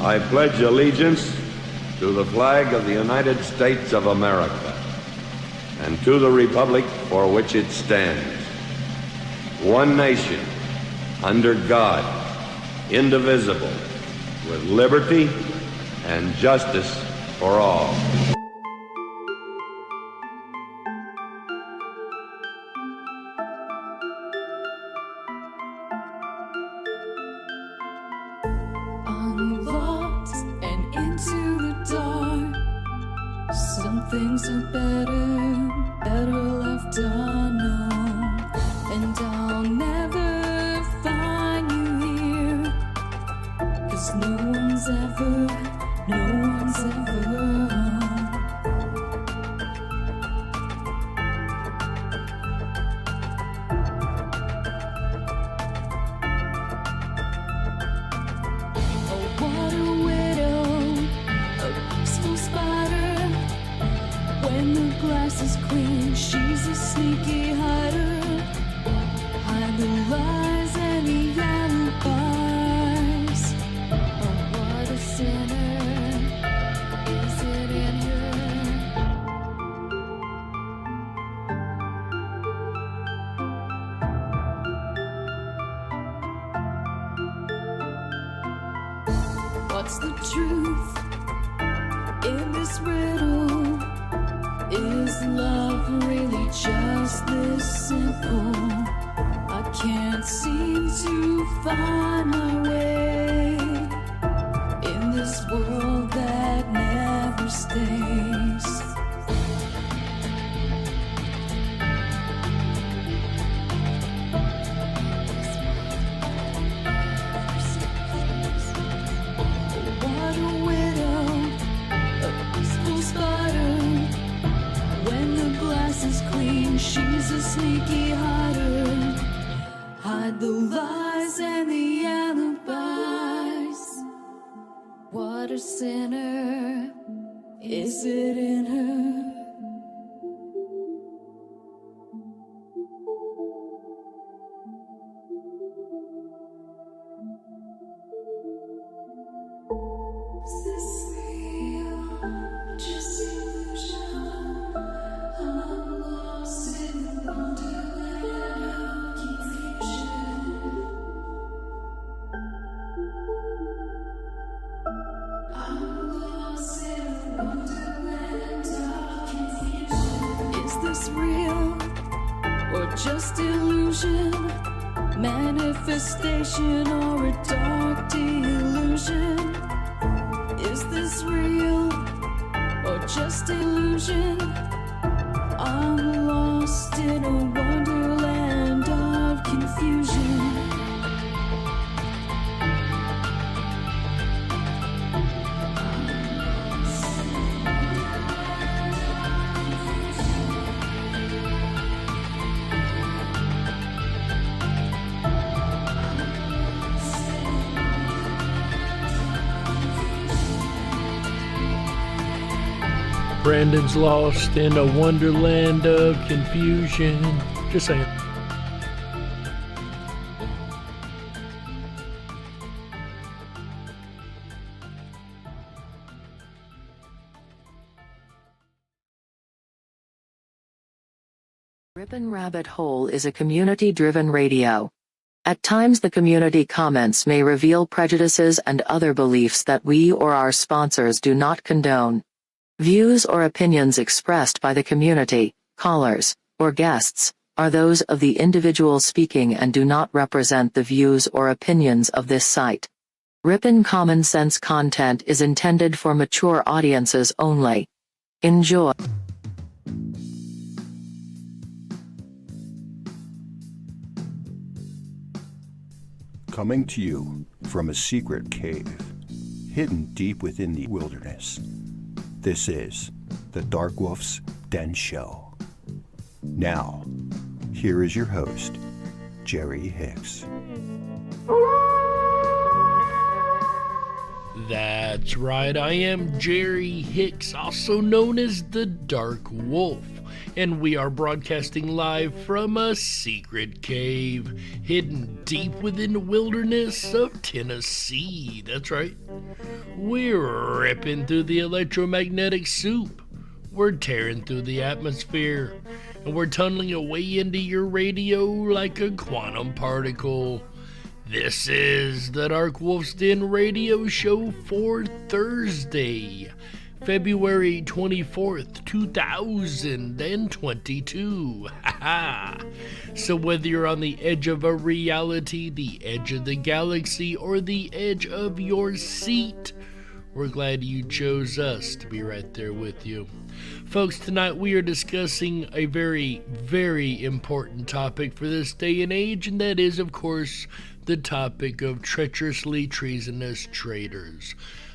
I pledge allegiance to the flag of the United States of America and to the republic for which it stands, one nation, under God, indivisible, with liberty and justice for all. Things are better left unknown, and I'll never find you here, 'cause no one's ever Oh, what a widow, a peaceful spider. When the glass is clean, she's a sneaky hider. Hide the lies and the alibis. Oh, what a sinner is it in her? What's the truth in this riddle? Is love really just this simple? I can't seem to find my way in this world that never stays. What a widow, a peaceful spider. When the glass is clean, she's a sneaky hider. Hide the lies and the alibis. What a sinner is it in her? Is this real? Just illusion? I'm lost in the wonderland of confusion. I'm lost in the wonderland of confusion. Is this real or just illusion? Manifestation or a dark delusion? Is this real or just illusion? I'm lost in a wonderland of confusion. Brandon's lost in a wonderland of confusion. Just saying. Ripon Rabbit Hole is a community-driven radio. At times the community comments may reveal prejudices and other beliefs that we or our sponsors do not condone. Views or opinions expressed by the community, callers, or guests, are those of the individual speaking and do not represent the views or opinions of this site. Ripon Common Sense content is intended for mature audiences only. Enjoy. Coming to you from a secret cave, hidden deep within the wilderness. This is the Dark Wolf's Den Show. Now, here is your host, Jerry Hicks. That's right, I am Jerry Hicks, also known as the Dark Wolf, and we are broadcasting live from a secret cave hidden deep within the wilderness of Tennessee. That's right. We're ripping through the electromagnetic soup. We're tearing through the atmosphere, and we're tunneling away into your radio like a quantum particle. This is the Dark Wolf's Den radio show for Thursday, February 24th, 2022. So whether you're on the edge of a reality, the edge of the galaxy, or the edge of your seat, we're glad you chose us to be right there with you. Folks, tonight we are discussing a very, very important topic for this day and age, and that is, of course, the topic of treacherously treasonous traitors.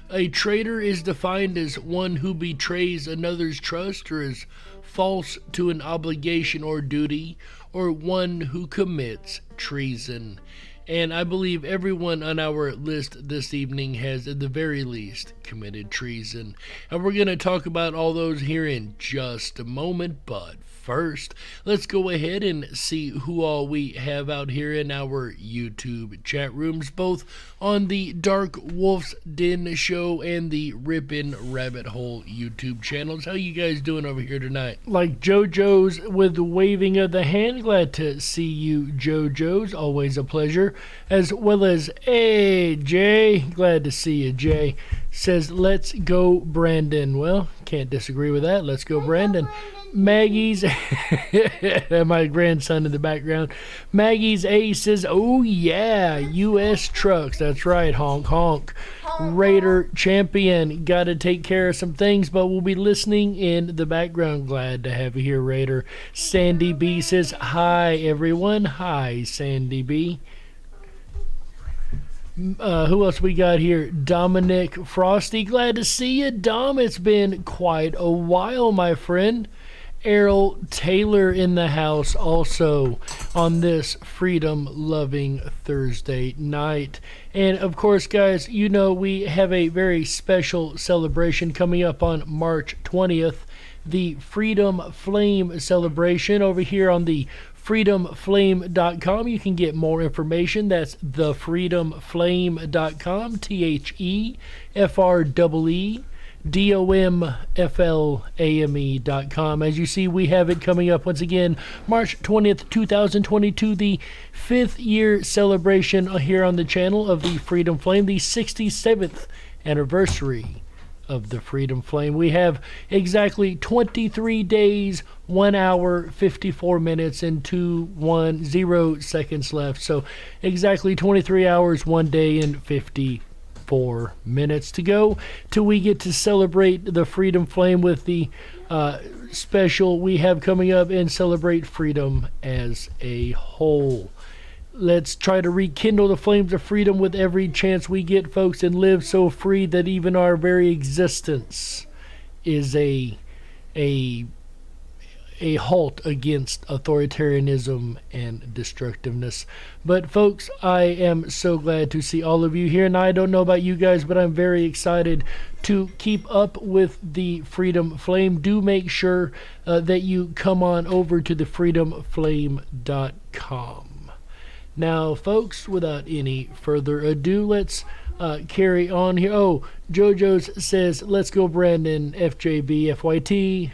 A traitor is defined as one who betrays another's trust or is false to an obligation or duty, or one who commits treason. And I believe everyone on our list this evening has, at the very least, committed treason. And we're going to talk about all those here in just a moment, but first, let's go ahead and see who all we have out here in our YouTube chat rooms, both on the Dark Wolf's Den show and the Ripon Rabbit Hole YouTube channels. How you guys doing over here tonight? Like JoJo's with the waving of the hand. Glad to see you, JoJo's. Always a pleasure. As well as, hey, Jay. Glad to see you, Jay. Says, let's go, Brandon. Well, can't disagree with that. Let's go, Brandon. Maggie's, my grandson in the background. Maggie's A says, oh yeah, U.S. trucks. That's right, honk, honk. Raider champion, got to take care of some things, but we'll be listening in the background. Glad to have you here, Raider. Sandy B says, hi, everyone. Hi, Sandy B. Who else we got here? Dominic Frosty, glad to see you, Dom. It's been quite a while, my friend. Errol Taylor in the house also on this freedom-loving Thursday night. And, of course, guys, you know we have a very special celebration coming up on March 20th, the Freedom Flame celebration over here on the freedomflame.com. You can get more information. That's thefreedomflame.com, TheFreedomFlame.com. As you see, we have it coming up once again, March 20th, 2022, the 5th year celebration here on the channel of the Freedom Flame, the 67th anniversary of the Freedom Flame. We have exactly 23 days, 1 hour, 54 minutes, and 210 seconds left. So exactly 23 hours, 1 day, and 54 minutes to go till we get to celebrate the Freedom Flame with the special we have coming up and celebrate freedom as a whole. Let's try to rekindle the flames of freedom with every chance we get, folks, and live so free that even our very existence is a halt against authoritarianism and destructiveness. But, folks, I am so glad to see all of you here, and I don't know about you guys, but I'm very excited to keep up with the Freedom Flame. Do make sure that you come on over to thefreedomflame.com. Now, folks, without any further ado, let's carry on here. Oh, JoJo's says, let's go, Brandon, FJB, FYT.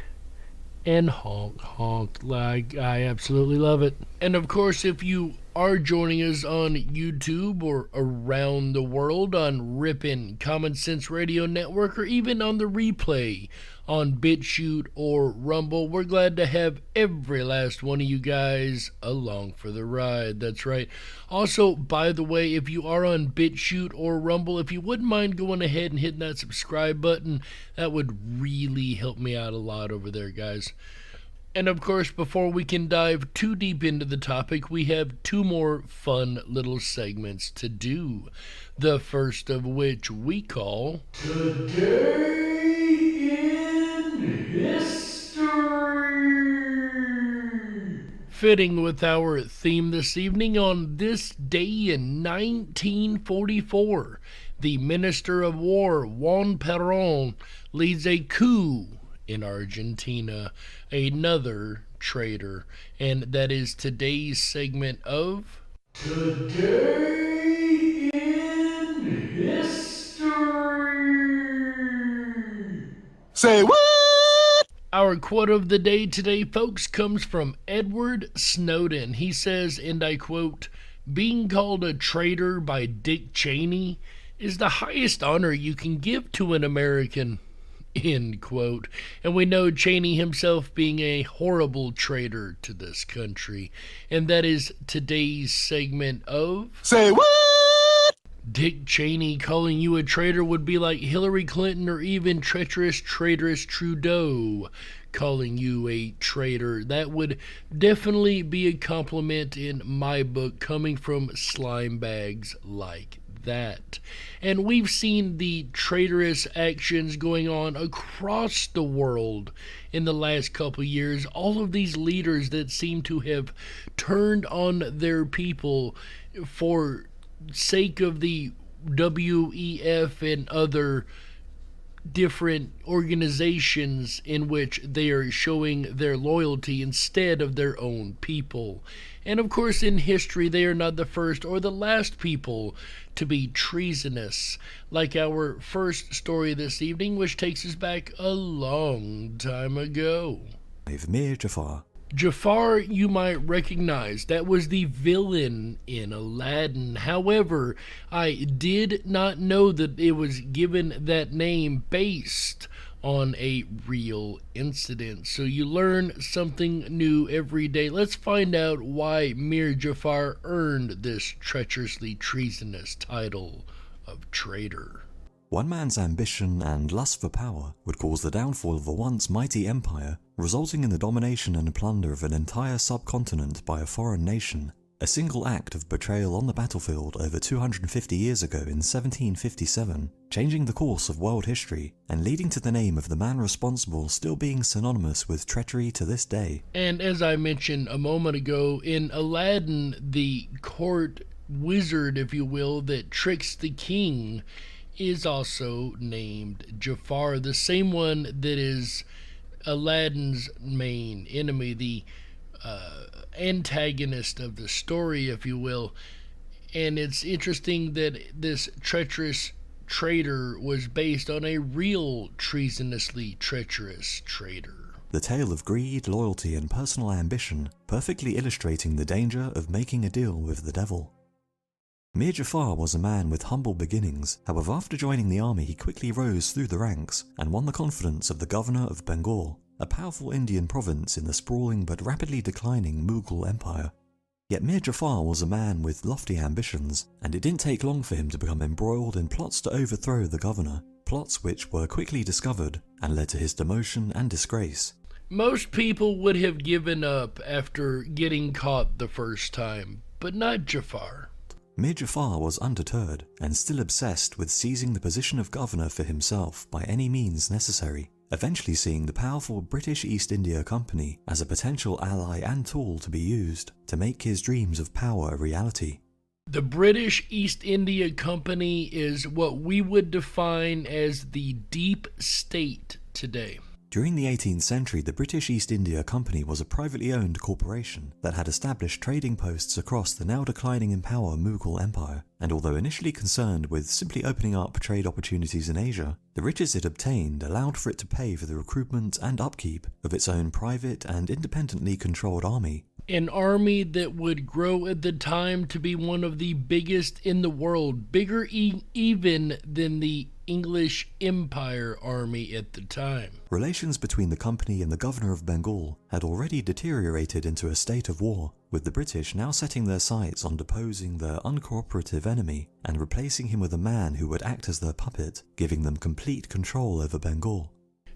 and honk honk. Like, I absolutely love it. And of course, if you are joining us on YouTube or around the world on Ripon Common Sense Radio Network, or even on the replay on BitChute or Rumble, we're glad to have every last one of you guys along for the ride. That's right. Also, by the way, if you are on BitChute or Rumble, if you wouldn't mind going ahead and hitting that subscribe button, that would really help me out a lot over there, guys. And of course, before we can dive too deep into the topic, we have two more fun little segments to do. The first of which we call Today in History. Fitting with our theme this evening, on this day in 1944, the Minister of War, Juan Perón, leads a coup in Argentina, another traitor. And that is today's segment of Today in History. Say what? Our quote of the day today, folks, comes from Edward Snowden. He says, and I quote, "Being called a traitor by Dick Cheney is the highest honor you can give to an American." End quote. And we know Cheney himself being a horrible traitor to this country. And that is today's segment of Say what? Dick Cheney calling you a traitor would be like Hillary Clinton or even traitorous Trudeau calling you a traitor. That would definitely be a compliment in my book, coming from slime bags like that. And we've seen the traitorous actions going on across the world in the last couple years. All of these leaders that seem to have turned on their people for sake of the WEF and other different organizations in which they are showing their loyalty instead of their own people. And of course, in history, they are not the first or the last people to be treasonous, like our first story this evening, which takes us back a long time ago. Mir Jafar. Jafar, you might recognize. That was the villain in Aladdin. However, I did not know that it was given that name based on a real incident. So you learn something new every day. Let's find out why Mir Jafar earned this treacherously treasonous title of traitor. One man's ambition and lust for power would cause the downfall of a once mighty empire, resulting in the domination and plunder of an entire subcontinent by a foreign nation. A single act of betrayal on the battlefield over 250 years ago in 1757, changing the course of world history and leading to the name of the man responsible still being synonymous with treachery to this day. And as I mentioned a moment ago, in Aladdin, the court wizard, if you will, that tricks the king is also named Jafar, the same one that is Aladdin's main enemy, the antagonist of the story, if you will. And it's interesting that this treacherous traitor was based on a real treasonously treacherous traitor. The tale of greed, loyalty, and personal ambition, perfectly illustrating the danger of making a deal with the devil. Mir Jafar was a man with humble beginnings. However, after joining the army, he quickly rose through the ranks and won the confidence of the governor of Bengal, a powerful Indian province in the sprawling but rapidly declining Mughal Empire. Yet Mir Jafar was a man with lofty ambitions, and it didn't take long for him to become embroiled in plots to overthrow the governor, plots which were quickly discovered and led to his demotion and disgrace. Most people would have given up after getting caught the first time, but not Jafar. Mir Jafar was undeterred and still obsessed with seizing the position of governor for himself by any means necessary, eventually seeing the powerful British East India Company as a potential ally and tool to be used to make his dreams of power a reality. The British East India Company is what we would define as the deep state today. During the 18th century, the British East India Company was a privately owned corporation that had established trading posts across the now declining in power Mughal Empire, and although initially concerned with simply opening up trade opportunities in Asia, the riches it obtained allowed for it to pay for the recruitment and upkeep of its own private and independently controlled army. An army that would grow at the time to be one of the biggest in the world, bigger even than the English Empire army at the time. Relations between the company and the governor of Bengal had already deteriorated into a state of war, with the British now setting their sights on deposing their uncooperative enemy and replacing him with a man who would act as their puppet, giving them complete control over Bengal.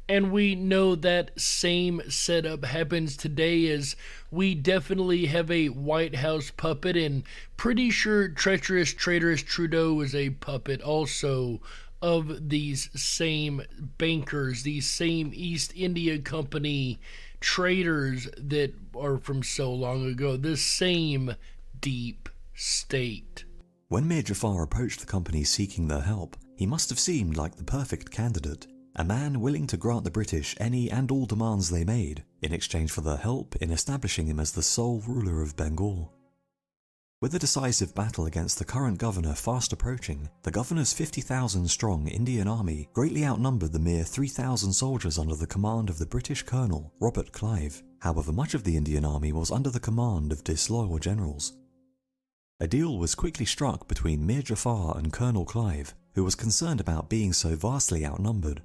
And we know that same setup happens today, as we definitely have a White House puppet, and pretty sure treacherous traitorous Trudeau is a puppet also of these same bankers, these same East India Company traitors that are from so long ago, the same deep state. When Mir Jafar approached the company seeking their help, he must have seemed like the perfect candidate, a man willing to grant the British any and all demands they made in exchange for their help in establishing him as the sole ruler of Bengal. With the decisive battle against the current governor fast approaching, the governor's 50,000-strong Indian army greatly outnumbered the mere 3,000 soldiers under the command of the British colonel, Robert Clive. However, much of the Indian army was under the command of disloyal generals. A deal was quickly struck between Mir Jafar and Colonel Clive, who was concerned about being so vastly outnumbered.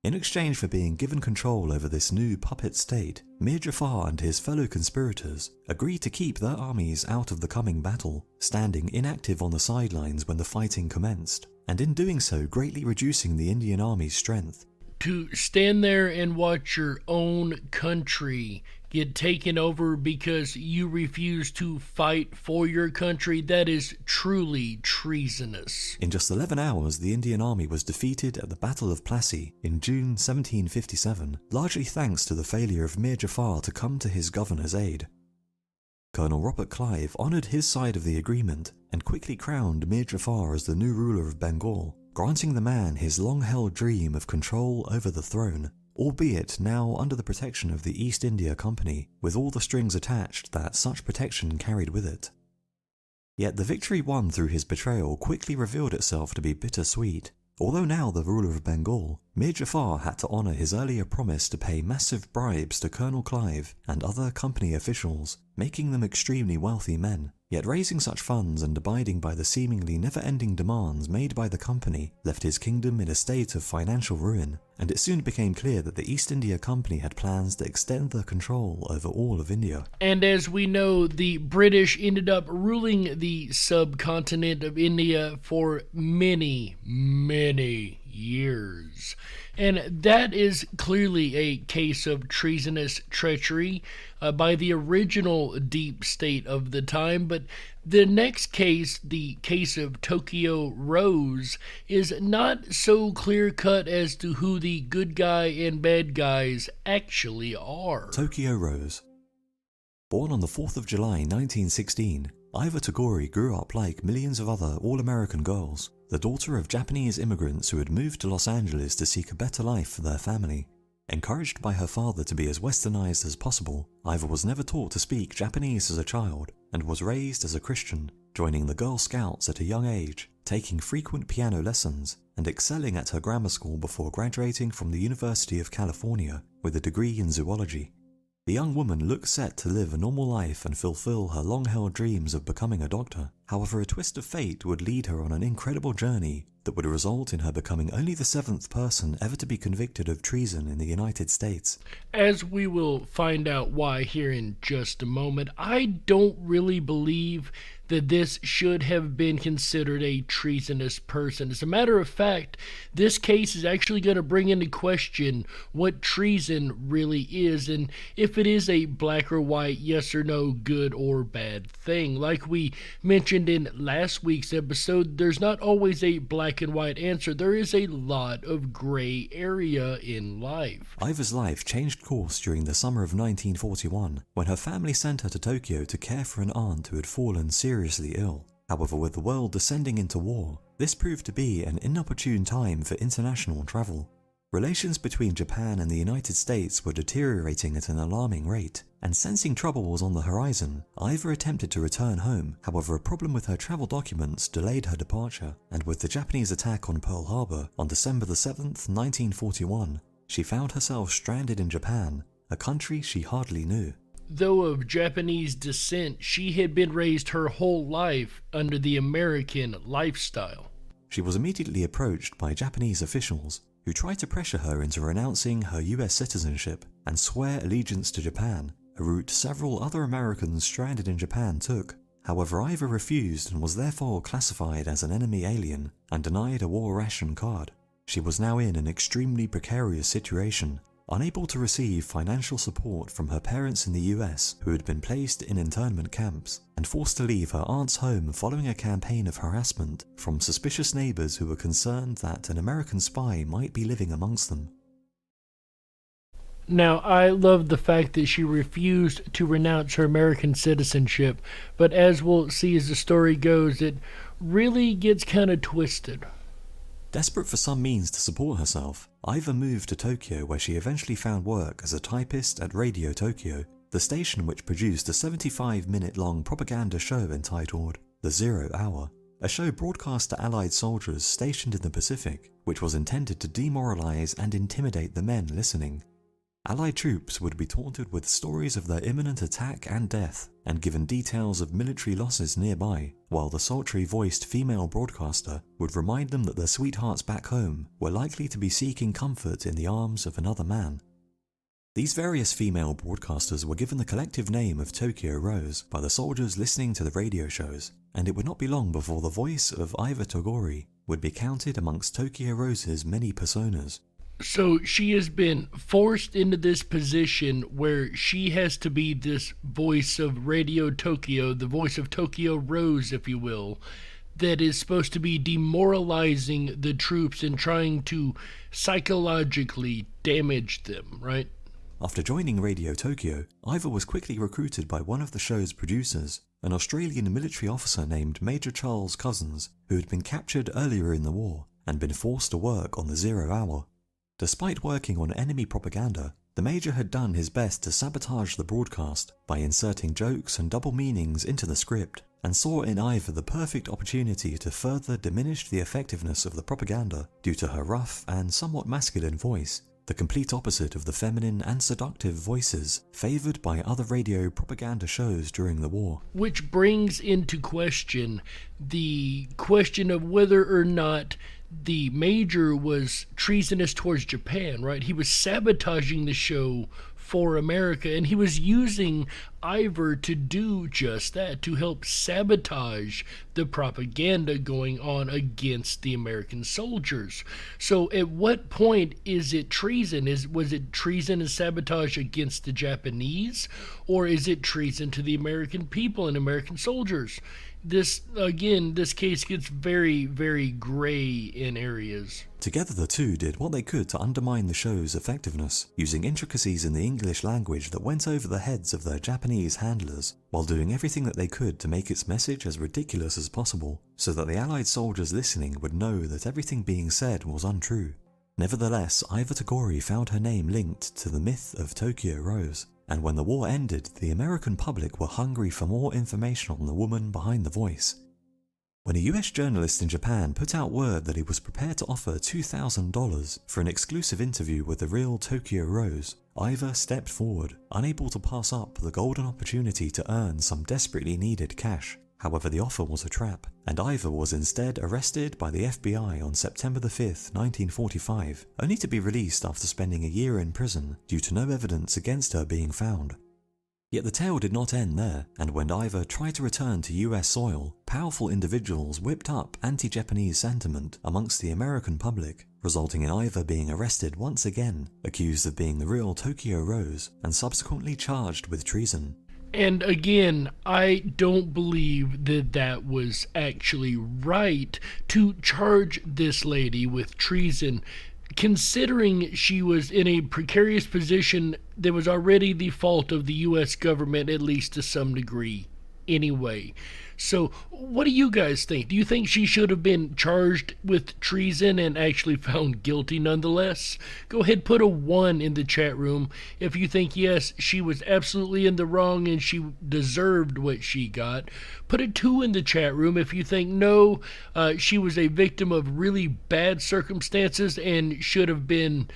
In exchange for being given control over this new puppet state, Mir Jafar and his fellow conspirators agreed to keep their armies out of the coming battle, standing inactive on the sidelines when the fighting commenced, and in doing so greatly reducing the Indian army's strength. To stand there and watch your own country get taken over because you refuse to fight for your country, that is truly treasonous. In just 11 hours, the Indian army was defeated at the Battle of Plassey in June 1757, largely thanks to the failure of Mir Jafar to come to his governor's aid. Colonel Robert Clive honoured his side of the agreement and quickly crowned Mir Jafar as the new ruler of Bengal, granting the man his long-held dream of control over the throne, albeit now under the protection of the East India Company, with all the strings attached that such protection carried with it. Yet the victory won through his betrayal quickly revealed itself to be bittersweet. Although now the ruler of Bengal, Mir Jafar had to honour his earlier promise to pay massive bribes to Colonel Clive and other company officials, making them extremely wealthy men. Yet raising such funds and abiding by the seemingly never-ending demands made by the company left his kingdom in a state of financial ruin, and it soon became clear that the East India Company had plans to extend their control over all of India. And as we know, the British ended up ruling the subcontinent of India for many, many years. And that is clearly a case of treasonous treachery by the original deep state of the time. But the next case, the case of Tokyo Rose, is not so clear-cut as to who the good guy and bad guys actually are. Tokyo Rose. Born on the 4th of July 1916, Iva Tagore grew up like millions of other all-American girls, the daughter of Japanese immigrants who had moved to Los Angeles to seek a better life for their family. Encouraged by her father to be as westernized as possible, Iva was never taught to speak Japanese as a child and was raised as a Christian, joining the Girl Scouts at a young age, taking frequent piano lessons, and excelling at her grammar school before graduating from the University of California with a degree in zoology. The young woman looked set to live a normal life and fulfill her long-held dreams of becoming a doctor. However, a twist of fate would lead her on an incredible journey that would result in her becoming only the 7th person ever to be convicted of treason in the United States. As we will find out why here in just a moment, I don't really believe that this should have been considered a treasonous person. As a matter of fact, this case is actually going to bring into question what treason really is, and if it is a black or white, yes or no, good or bad thing. Like we mentioned in last week's episode, there's not always a black and white answer. There is a lot of gray area in life. Iva's life changed course during the summer of 1941, when her family sent her to Tokyo to care for an aunt who had fallen seriously ill. However, with the world descending into war, this proved to be an inopportune time for international travel. Relations between Japan and the United States were deteriorating at an alarming rate, and sensing trouble was on the horizon, Iva attempted to return home. However, a problem with her travel documents delayed her departure, and with the Japanese attack on Pearl Harbor on December the 7th, 1941, she found herself stranded in Japan, a country she hardly knew. Though of Japanese descent, she had been raised her whole life under the American lifestyle. She was immediately approached by Japanese officials who tried to pressure her into renouncing her US citizenship and swear allegiance to Japan, a route several other Americans stranded in Japan took. However, Iva refused and was therefore classified as an enemy alien and denied a war ration card. She was now in an extremely precarious situation, unable to receive financial support from her parents in the US who had been placed in internment camps, and forced to leave her aunt's home following a campaign of harassment from suspicious neighbors who were concerned that an American spy might be living amongst them. Now, I love the fact that she refused to renounce her American citizenship, but as we'll see as the story goes, it really gets kind of twisted. Desperate for some means to support herself, Iva moved to Tokyo, where she eventually found work as a typist at Radio Tokyo, the station which produced a 75-minute-long propaganda show entitled The 0 Hour, a show broadcast to Allied soldiers stationed in the Pacific, which was intended to demoralize and intimidate the men listening. Allied troops would be taunted with stories of their imminent attack and death, and given details of military losses nearby, while the sultry-voiced female broadcaster would remind them that their sweethearts back home were likely to be seeking comfort in the arms of another man. These various female broadcasters were given the collective name of Tokyo Rose by the soldiers listening to the radio shows, and it would not be long before the voice of Iva Togori would be counted amongst Tokyo Rose's many personas. So she has been forced into this position where she has to be this voice of Radio Tokyo, the voice of Tokyo Rose, if you will, that is supposed to be demoralizing the troops and trying to psychologically damage them, right? After joining Radio Tokyo, Iva was quickly recruited by one of the show's producers, an Australian military officer named Major Charles Cousins, who had been captured earlier in the war and been forced to work on the 0 Hour. Despite working on enemy propaganda, the Major had done his best to sabotage the broadcast by inserting jokes and double meanings into the script, and saw in Iva the perfect opportunity to further diminish the effectiveness of the propaganda due to her rough and somewhat masculine voice, the complete opposite of the feminine and seductive voices favoured by other radio propaganda shows during the war. Which brings into question the question of whether or not the Major was treasonous towards Japan, right? He was sabotaging the show for America, and he was using Iva to do just that, to help sabotage the propaganda going on against the American soldiers. So at what point is it treason? Was it treason and sabotage against the Japanese, or is it treason to the American people and American soldiers? This case gets very, very gray in areas. Together the two did what they could to undermine the show's effectiveness, using intricacies in the English language that went over the heads of their Japanese handlers, while doing everything that they could to make its message as ridiculous as possible, so that the Allied soldiers listening would know that everything being said was untrue. Nevertheless, Iva Togori found her name linked to the myth of Tokyo Rose, and when the war ended, the American public were hungry for more information on the woman behind the voice. When a US journalist in Japan put out word that he was prepared to offer $2,000 for an exclusive interview with the real Tokyo Rose, Iva stepped forward, unable to pass up the golden opportunity to earn some desperately needed cash. However, the offer was a trap, and Iva was instead arrested by the FBI on September 5th, 1945, only to be released after spending a year in prison due to no evidence against her being found. Yet the tale did not end there, and when Iva tried to return to US soil, powerful individuals whipped up anti-Japanese sentiment amongst the American public, resulting in Iva being arrested once again, accused of being the real Tokyo Rose, and subsequently charged with treason. And again, I don't believe that that was actually right to charge this lady with treason, considering she was in a precarious position that was already the fault of the U.S. government, at least to some degree. anyway. So what do you guys think? Do you think she should have been charged with treason and actually found guilty nonetheless? Go ahead, put a 1 in the chat room if you think yes, she was absolutely in the wrong and she deserved what she got. Put a 2 in the chat room if you think no, she was a victim of really bad circumstances and should have been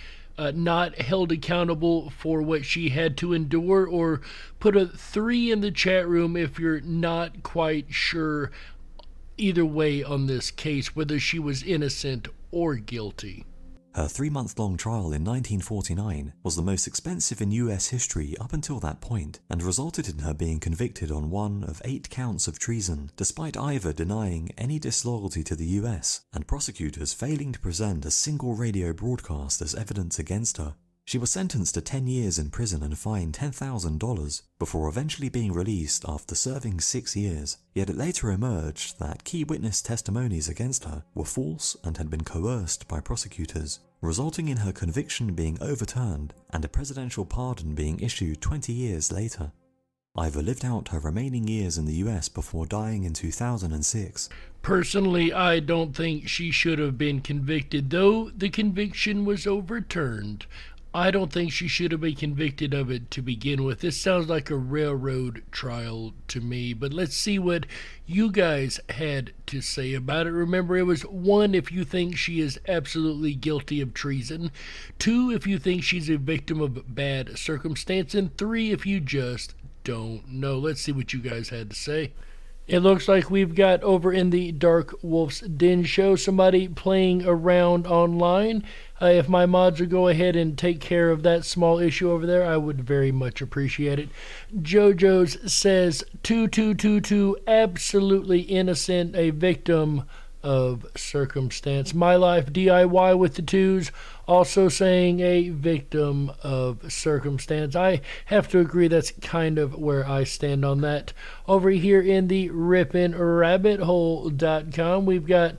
not held accountable for what she had to endure, or put a 3 in the chat room if you're not quite sure either way on this case, whether she was innocent or guilty. Her 3-month-long trial in 1949 was the most expensive in US history up until that point, and resulted in her being convicted on 1 of 8 counts of treason, despite either denying any disloyalty to the US and prosecutors failing to present a single radio broadcast as evidence against her. She was sentenced to 10 years in prison and fined $10,000 before eventually being released after serving 6 years, yet it later emerged that key witness testimonies against her were false and had been coerced by prosecutors, resulting in her conviction being overturned and a presidential pardon being issued 20 years later. Iva lived out her remaining years in the US before dying in 2006. Personally, I don't think she should have been convicted, though the conviction was overturned. I don't think she should have been convicted of it to begin with. This sounds like a railroad trial to me, but let's see what you guys had to say about it. Remember, it was 1 if you think she is absolutely guilty of treason, 2 if you think she's a victim of bad circumstance, and 3 if you just don't know. Let's see what you guys had to say. It looks like we've got over in the Dark Wolf's Den show somebody playing around online. If my mods would go ahead and take care of that small issue over there, I would very much appreciate it. JoJo's says 2222, absolutely innocent, a victim of circumstance. My Life DIY with the 2s also saying a victim of circumstance. I have to agree that's kind of where I stand on that. Over here in the Ripon Rabbithole.com, we've got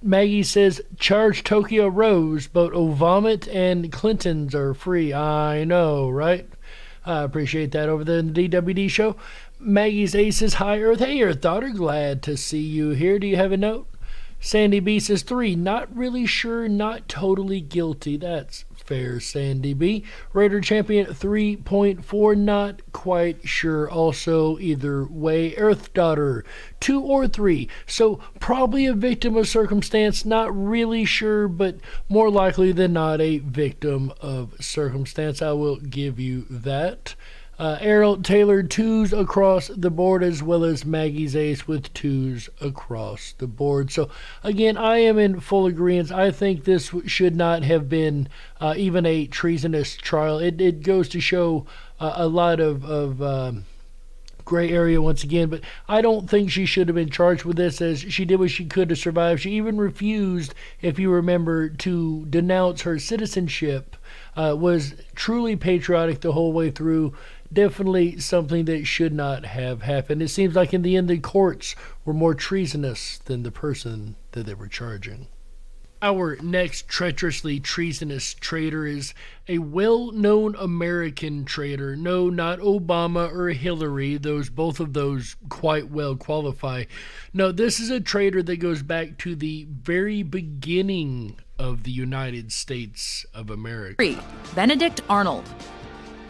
Maggie says, charge Tokyo Rose, but Vomit and Clintons are free. I know, right? I appreciate that over there in the DWD show. Maggie's Ace says, hi Earth. Hey Earth Daughter, glad to see you here. Do you have a note? Sandy B says 3, not really sure, not totally guilty. That's fair, Sandy B. Raider Champion 3.4, not quite sure. Also, either way. Earth Daughter 2 or 3. So probably a victim of circumstance, not really sure, but more likely than not a victim of circumstance. I will give you that. Errol Taylor 2s across the board, as well as Maggie's Ace with 2s across the board. So again, I am in full agreement. I think this should not have been even a treasonous trial. It goes to show a lot of gray area once again, but I don't think she should have been charged with this, as she did what she could to survive. She even refused, if you remember, to denounce her citizenship, was truly patriotic the whole way through. Definitely something that should not have happened. It seems like in the end the courts were more treasonous than the person that they were charging. Our next treacherously treasonous traitor is a well-known American traitor. No, not Obama or Hillary. Both of those quite well qualify. No, this is a traitor that goes back to the very beginning of the United States of America. 3. Benedict Arnold.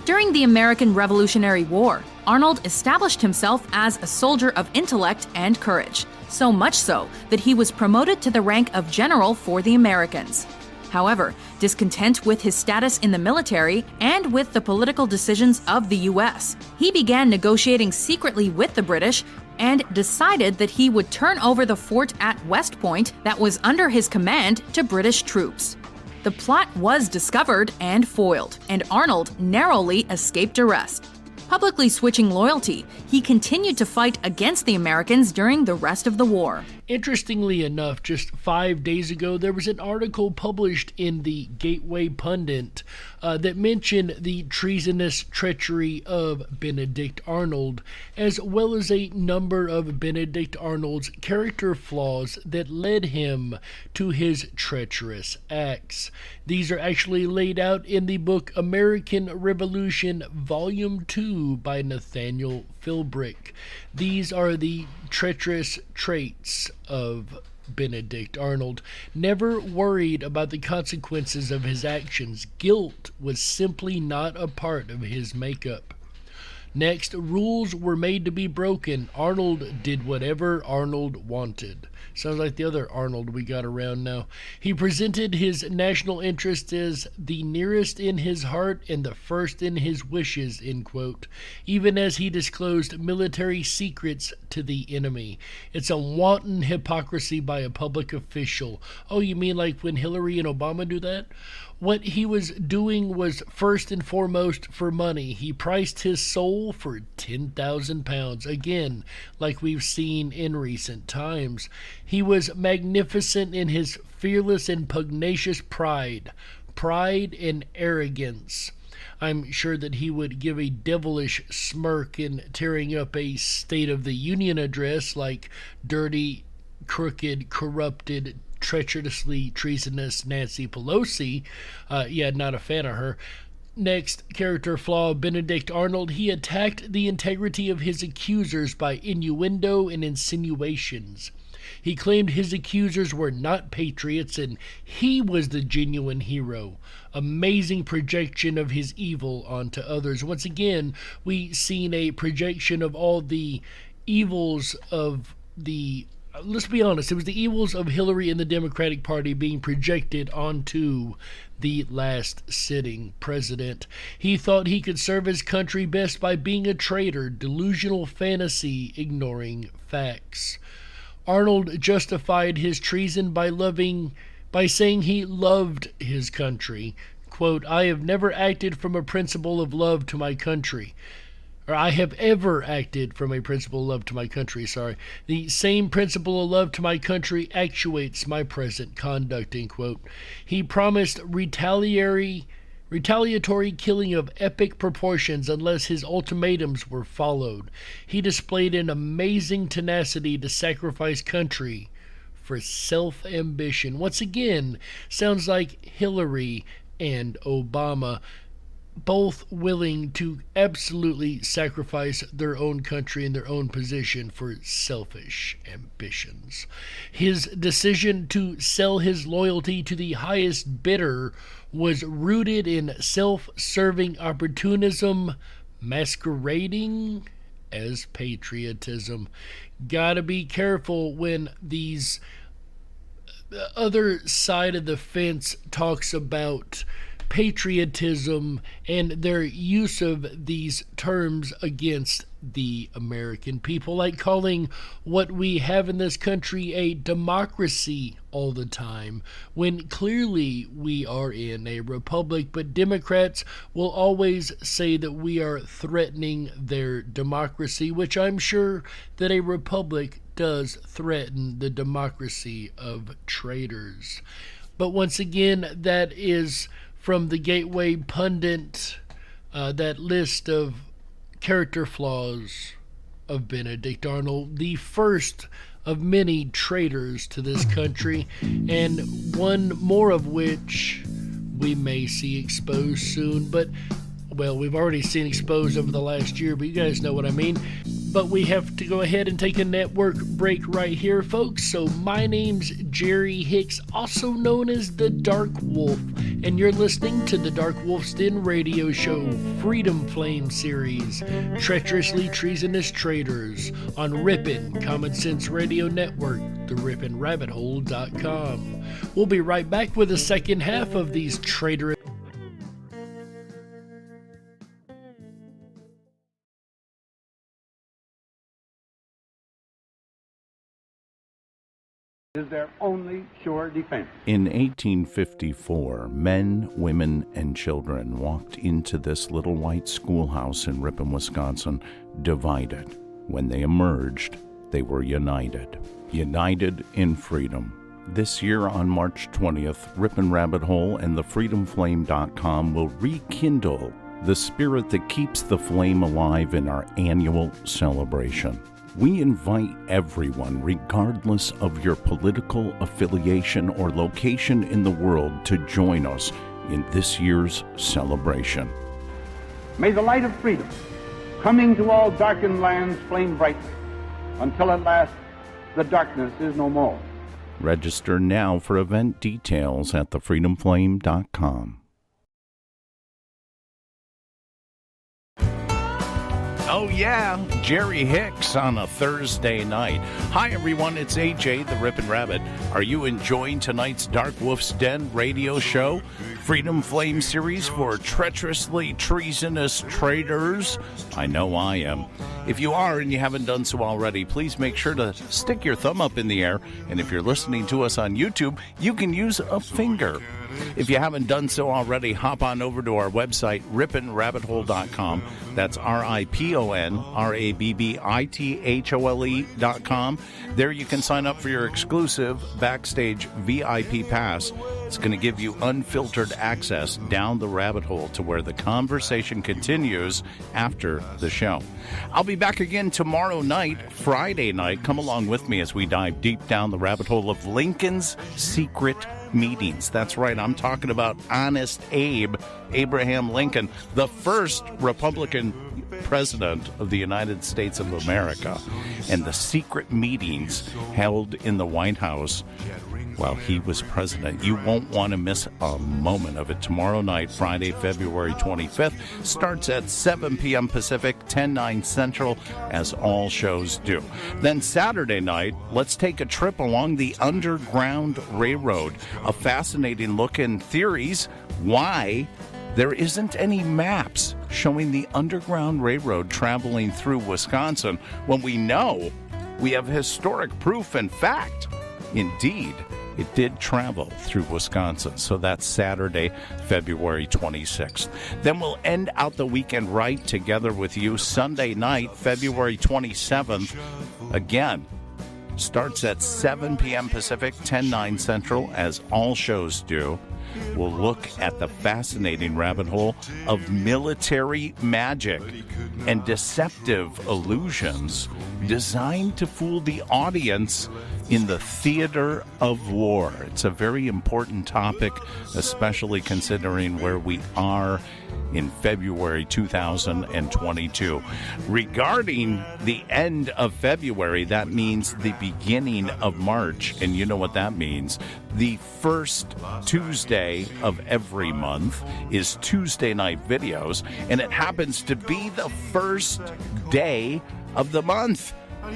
During the American Revolutionary War, Arnold established himself as a soldier of intellect and courage, so much so that he was promoted to the rank of general for the Americans. However, discontent with his status in the military and with the political decisions of the US, he began negotiating secretly with the British and decided that he would turn over the fort at West Point that was under his command to British troops. The plot was discovered and foiled, and Arnold narrowly escaped arrest. Publicly switching loyalty, he continued to fight against the Americans during the rest of the war. Interestingly enough, just 5 days ago, there was an article published in the Gateway Pundit that mentioned the treasonous treachery of Benedict Arnold, as well as a number of Benedict Arnold's character flaws that led him to his treacherous acts. These are actually laid out in the book American Revolution, Volume 2 by Nathaniel Philbrick. These are the treacherous traits of Benedict Arnold. Never worried about the consequences of his actions, guilt was simply not a part of his makeup. Next, rules were made to be broken. Arnold did whatever Arnold wanted. Sounds like the other Arnold we got around now. He presented his national interest as the nearest in his heart and the first in his wishes, end quote, even as he disclosed military secrets to the enemy. It's a wanton hypocrisy by a public official. Oh, you mean like when Hillary and Obama do that? What he was doing was first and foremost for money. He priced his soul for 10,000 pounds. Again, like we've seen in recent times. He was magnificent in his fearless and pugnacious pride and arrogance. I'm sure that he would give a devilish smirk in tearing up a State of the Union address like dirty, crooked, corrupted, treacherously treasonous Nancy Pelosi. Not a fan of her. Next, character flaw, Benedict Arnold. He attacked the integrity of his accusers by innuendo and insinuations. He claimed his accusers were not patriots and he was the genuine hero. Amazing projection of his evil onto others. Once again, we seen a projection of all the evils of the... Let's be honest, it was the evils of Hillary and the Democratic Party being projected onto the last sitting president. He thought he could serve his country best by being a traitor, delusional fantasy, ignoring facts. Arnold justified his treason by saying he loved his country. Quote, I have never acted from a principle of love to my country. I have ever acted from a principle of love to my country, The same principle of love to my country actuates my present conduct, end quote. He promised retaliatory killing of epic proportions unless his ultimatums were followed. He displayed an amazing tenacity to sacrifice country for self-ambition. Once again, sounds like Hillary and Obama, both willing to absolutely sacrifice their own country and their own position for selfish ambitions. His decision to sell his loyalty to the highest bidder was rooted in self-serving opportunism masquerading as patriotism. Gotta be careful when these other side of the fence talks about patriotism and their use of these terms against the American people, like calling what we have in this country a democracy all the time, when clearly we are in a republic, but Democrats will always say that we are threatening their democracy, which I'm sure that a republic does threaten the democracy of traitors. But once again, that is from the Gateway Pundit, that list of character flaws of Benedict Arnold, the first of many traitors to this country, and one more of which we may see exposed soon. But, well, we've already seen exposed over the last year, but you guys know what I mean. But we have to go ahead and take a network break right here, folks. So my name's Jerry Hicks, also known as the Dark Wolf, and you're listening to the Dark Wolf's Den radio show Freedom Flame series, Treacherously Treasonous Traitors, on Ripon Common Sense Radio Network, the RiponRabbitHole.com. We'll be right back with the second half of these traitorous... is their only sure defense. In 1854, men, women, and children walked into this little white schoolhouse in Ripon, Wisconsin, divided. When they emerged, they were united. United in freedom. This year on March 20th, Ripon Rabbit Hole and thefreedomflame.com will rekindle the spirit that keeps the flame alive in our annual celebration. We invite everyone, regardless of your political affiliation or location in the world, to join us in this year's celebration. May the light of freedom, coming to all darkened lands, flame brightly, until at last the darkness is no more. Register now for event details at thefreedomflame.com. Oh yeah, Jerry Hicks on a Thursday night. Hi everyone, it's AJ, the Ripon Rabbit. Are you enjoying tonight's Dark Wolf's Den radio show? Freedom Flame series for Treacherously Treasonous Traitors? I know I am. If you are and you haven't done so already, please make sure to stick your thumb up in the air. And if you're listening to us on YouTube, you can use a finger. If you haven't done so already, hop on over to our website, riponrabbithole.com. That's RIPONRABBITHOLE.com. There you can sign up for your exclusive Backstage VIP pass. It's going to give you unfiltered access down the rabbit hole to where the conversation continues after the show. I'll be back again tomorrow night, Friday night. Come along with me as we dive deep down the rabbit hole of Lincoln's secret meetings. That's right, I'm talking about Honest Abe, Abraham Lincoln, the first Republican president of the United States of America, and the secret meetings held in the White House while he was president. You won't want to miss a moment of it. Tomorrow night, Friday, February 25th, starts at 7 p.m. Pacific, 10/9 Central, as all shows do. Then Saturday night, let's take a trip along the Underground Railroad. A fascinating look in theories why there isn't any maps showing the Underground Railroad traveling through Wisconsin when we know we have historic proof and fact. Indeed, it did travel through Wisconsin. So that's Saturday, February 26th. Then we'll end out the weekend right together with you. Sunday night, February 27th. Again, starts at 7 p.m. Pacific, 10/9 Central, as all shows do. We'll look at the fascinating rabbit hole of military magic and deceptive illusions designed to fool the audience in the theater of war. It's a very important topic, especially considering where we are in February 2022. Regarding the end of February, that means the beginning of March, and you know what that means. The first Tuesday of every month is Tuesday Night Videos, and it happens to be the first day of the month.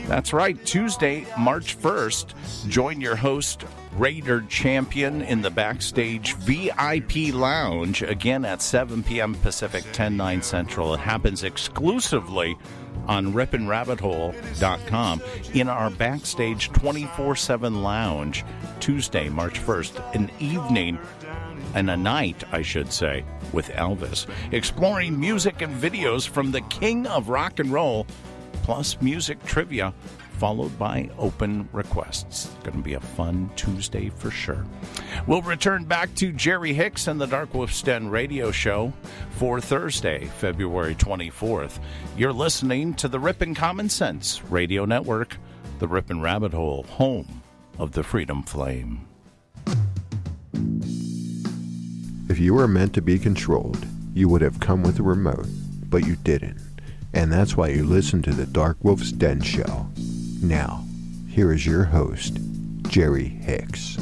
That's right, Tuesday, March 1st. Join your host, Raider Champion, in the Backstage VIP Lounge, again at 7 p.m. Pacific, 10/9 Central. It happens exclusively on riponrabbithole.com in our Backstage 24/7 Lounge, Tuesday, March 1st, an evening and a night, I should say, with Elvis, exploring music and videos from the king of rock and roll, plus music trivia, followed by open requests. It's going to be a fun Tuesday for sure. We'll return back to Jerry Hicks and the Dark Wolf's Den radio show for Thursday, February 24th. You're listening to the Ripon Common Sense Radio Network, the Ripon Rabbit Hole, home of the Freedom Flame. If you were meant to be controlled, you would have come with a remote, but you didn't. And that's why you listen to the Dark Wolf's Den show. Now, here is your host, Jerry Hicks.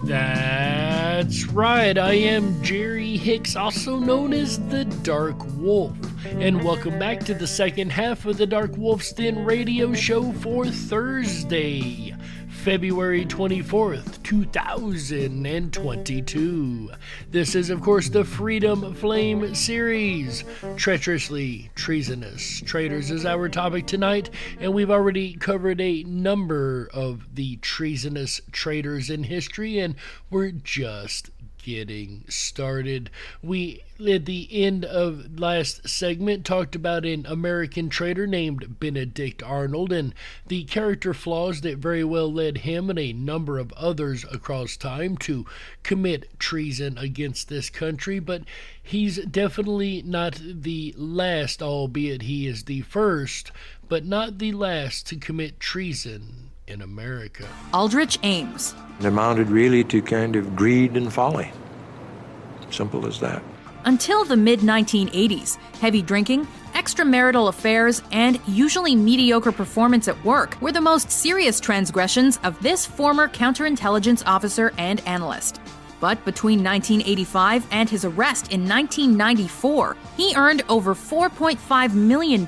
That's right, I am Jerry Hicks, also known as the Dark Wolf, and welcome back to the second half of the Dark Wolf's Den radio show for Thursday, February 24th, 2022. This is, of course, the Freedom Flame series. Treacherously Treasonous Traitors is our topic tonight, and we've already covered a number of the treasonous traitors in history, and we're just getting started. We, at the end of last segment, talked about an American traitor named Benedict Arnold and the character flaws that very well led him and a number of others across time to commit treason against this country, but he's definitely not the last, albeit he is the first, but not the last to commit treason in America. Aldrich Ames. It amounted really to kind of greed and folly. Simple as that. Until the mid-1980s, heavy drinking, extramarital affairs, and usually mediocre performance at work were the most serious transgressions of this former counterintelligence officer and analyst. But between 1985 and his arrest in 1994, he earned over $4.5 million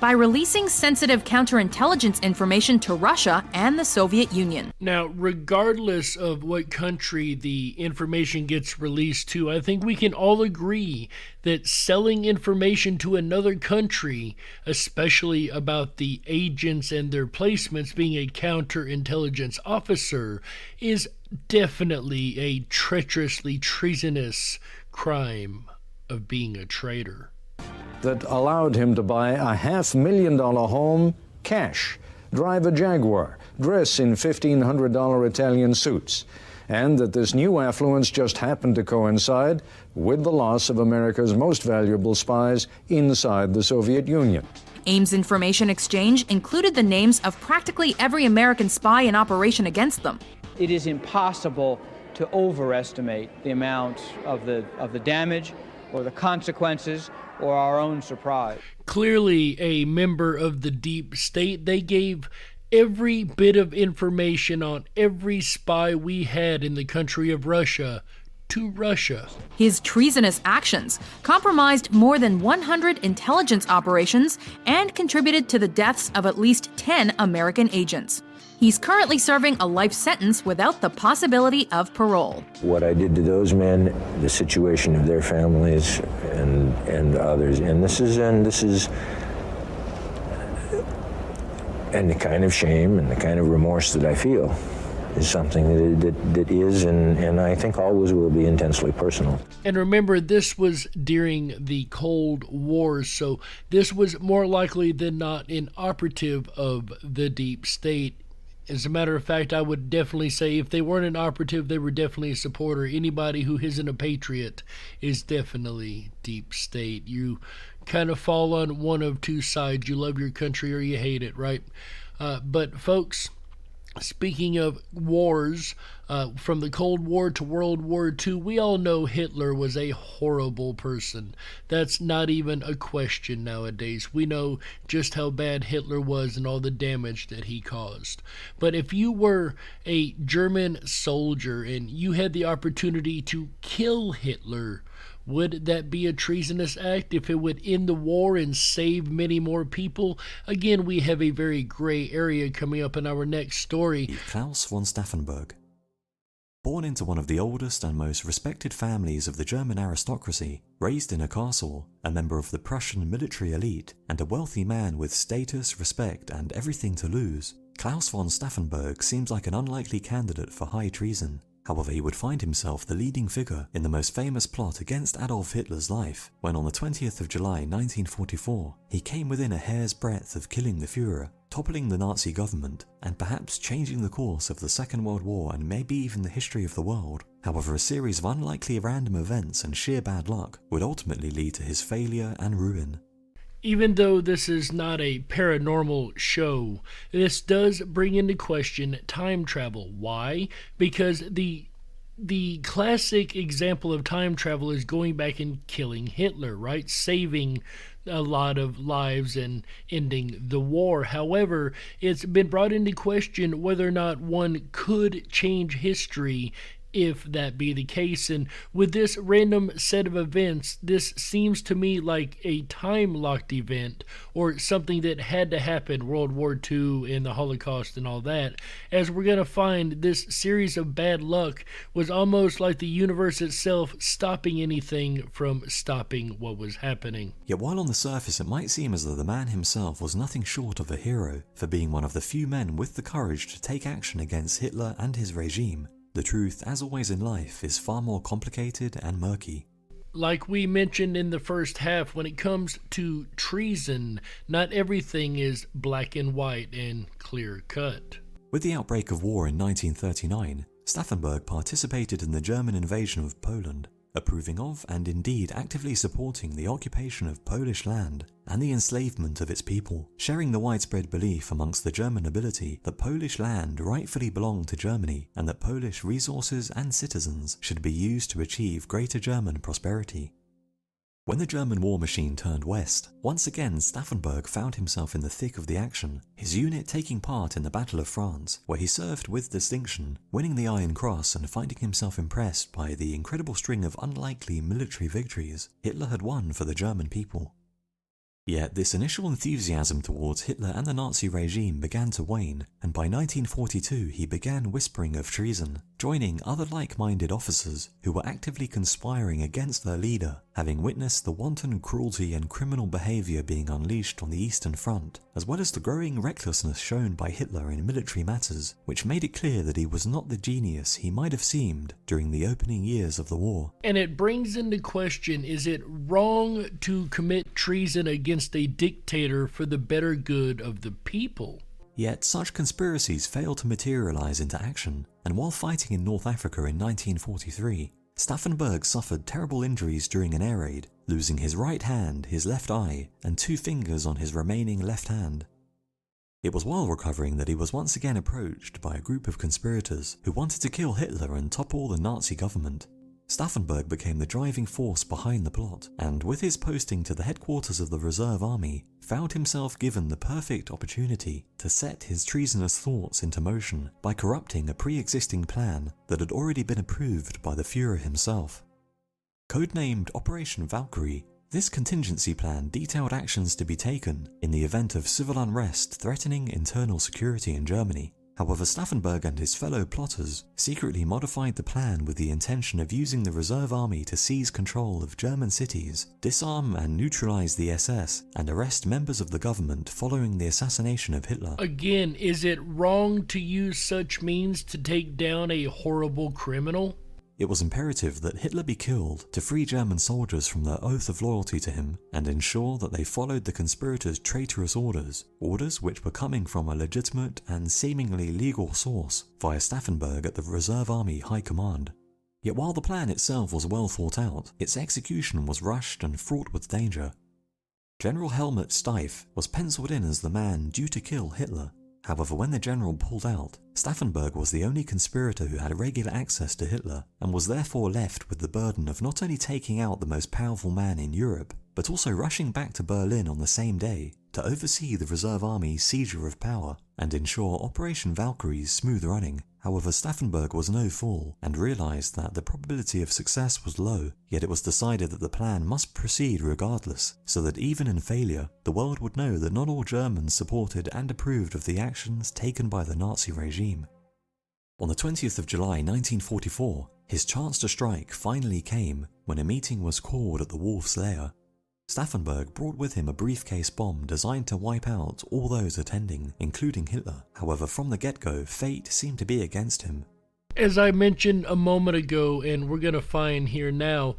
by releasing sensitive counterintelligence information to Russia and the Soviet Union. Now, regardless of what country the information gets released to, I think we can all agree that selling information to another country, especially about the agents and their placements being a counterintelligence officer, is definitely a treacherously treasonous crime of being a traitor. That allowed him to buy a $500,000 home cash, drive a Jaguar, dress in $1,500 Italian suits, and that this new affluence just happened to coincide with the loss of America's most valuable spies inside the Soviet Union. Ames' information exchange included the names of practically every American spy in operation against them. It is impossible to overestimate the amount of the damage or the consequences or our own surprise. Clearly a member of the deep state, they gave every bit of information on every spy we had in the country of Russia to Russia. His treasonous actions compromised more than 100 intelligence operations and contributed to the deaths of at least 10 American agents. He's currently serving a life sentence without the possibility of parole. What I did to those men, the situation of their families and others, and the kind of shame and the kind of remorse that I feel is something that is and I think always will be intensely personal. And remember, this was during the Cold War, so this was more likely than not an operative of the deep state. As a matter of fact, I would definitely say if they weren't an operative, they were definitely a supporter. Anybody who isn't a patriot is definitely deep state. You kind of fall on one of two sides. You love your country or you hate it, right? But folks, speaking of wars, from the Cold War to World War II, we all know Hitler was a horrible person. That's not even a question nowadays. We know just how bad Hitler was and all the damage that he caused. But if you were a German soldier and you had the opportunity to kill Hitler, would that be a treasonous act if it would end the war and save many more people? Again, we have a very gray area coming up in our next story. Klaus Von Staffenberg. Born into one of the oldest and most respected families of the German aristocracy, raised in a castle, a member of the Prussian military elite, and a wealthy man with status, respect, and everything to lose, Klaus von Staffenberg seems like an unlikely candidate for high treason. However, he would find himself the leading figure in the most famous plot against Adolf Hitler's life, when on the 20th of July 1944, he came within a hair's breadth of killing the Führer, toppling the Nazi government, and perhaps changing the course of the Second World War and maybe even the history of the world. However, a series of unlikely random events and sheer bad luck would ultimately lead to his failure and ruin. Even though this is not a paranormal show, this does bring into question time travel. Why? Because the classic example of time travel is going back and killing Hitler, right? Saving a lot of lives and ending the war. However, it's been brought into question whether or not one could change history if that be the case. And with this random set of events, this seems to me like a time-locked event or something that had to happen, World War II and the Holocaust and all that. As we're going to find, this series of bad luck was almost like the universe itself stopping anything from stopping what was happening. Yet while on the surface it might seem as though the man himself was nothing short of a hero for being one of the few men with the courage to take action against Hitler and his regime, The truth, as always in life, is far more complicated and murky. Like we mentioned in the first half, when it comes to treason, not everything is black and white and clear cut. With the outbreak of war in 1939, Staffenberg participated in the German invasion of Poland, approving of and indeed actively supporting the occupation of Polish land and the enslavement of its people, sharing the widespread belief amongst the German nobility that Polish land rightfully belonged to Germany and that Polish resources and citizens should be used to achieve greater German prosperity. When the German war machine turned west, once again Staffenberg found himself in the thick of the action, his unit taking part in the Battle of France, where he served with distinction, winning the Iron Cross and finding himself impressed by the incredible string of unlikely military victories Hitler had won for the German people. Yet this initial enthusiasm towards Hitler and the Nazi regime began to wane, and by 1942 he began whispering of treason, joining other like-minded officers who were actively conspiring against their leader, having witnessed the wanton cruelty and criminal behaviour being unleashed on the Eastern Front, as well as the growing recklessness shown by Hitler in military matters, which made it clear that he was not the genius he might have seemed during the opening years of the war. And it brings into question, is it wrong to commit treason against a dictator for the better good of the people? Yet such conspiracies failed to materialize into action, and while fighting in North Africa in 1943, Staffenberg suffered terrible injuries during an air raid, losing his right hand, his left eye, and 2 fingers on his remaining left hand. It was while recovering that he was once again approached by a group of conspirators who wanted to kill Hitler and topple the Nazi government. Staffenberg became the driving force behind the plot, and with his posting to the headquarters of the Reserve Army, found himself given the perfect opportunity to set his treasonous thoughts into motion by corrupting a pre-existing plan that had already been approved by the Führer himself. Codenamed Operation Valkyrie, this contingency plan detailed actions to be taken in the event of civil unrest threatening internal security in Germany. However, Staffenberg and his fellow plotters secretly modified the plan with the intention of using the Reserve Army to seize control of German cities, disarm and neutralize the SS, and arrest members of the government following the assassination of Hitler. Again, is it wrong to use such means to take down a horrible criminal? It was imperative that Hitler be killed to free German soldiers from their oath of loyalty to him and ensure that they followed the conspirators' traitorous orders which were coming from a legitimate and seemingly legal source via Staffenberg at the Reserve Army High Command. Yet while the plan itself was well thought out, its execution was rushed and fraught with danger. General Helmut Steiff was penciled in as the man due to kill Hitler. However, when the general pulled out, Staffenberg was the only conspirator who had regular access to Hitler and was therefore left with the burden of not only taking out the most powerful man in Europe, but also rushing back to Berlin on the same day to oversee the Reserve Army's seizure of power and ensure Operation Valkyrie's smooth running. However, Staffenberg was no fool and realized that the probability of success was low, yet it was decided that the plan must proceed regardless, so that even in failure, the world would know that not all Germans supported and approved of the actions taken by the Nazi regime. On the 20th of July 1944, his chance to strike finally came when a meeting was called at the Wolf's Lair. Staffenberg brought with him a briefcase bomb designed to wipe out all those attending, including Hitler. However, from the get-go, fate seemed to be against him. As I mentioned a moment ago, and we're going to find here now,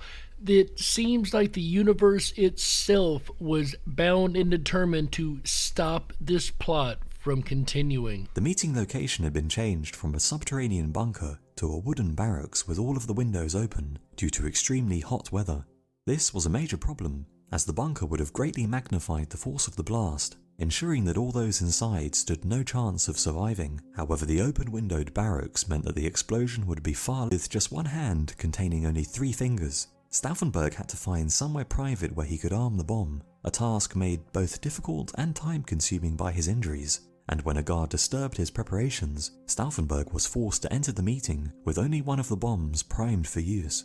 it seems like the universe itself was bound and determined to stop this plot from continuing. The meeting location had been changed from a subterranean bunker to a wooden barracks with all of the windows open due to extremely hot weather. This was a major problem, as the bunker would have greatly magnified the force of the blast, ensuring that all those inside stood no chance of surviving. However, the open-windowed barracks meant that the explosion would be far with just one hand containing only 3 fingers. Staffenberg had to find somewhere private where he could arm the bomb, a task made both difficult and time-consuming by his injuries. And when a guard disturbed his preparations, Staffenberg was forced to enter the meeting with only one of the bombs primed for use.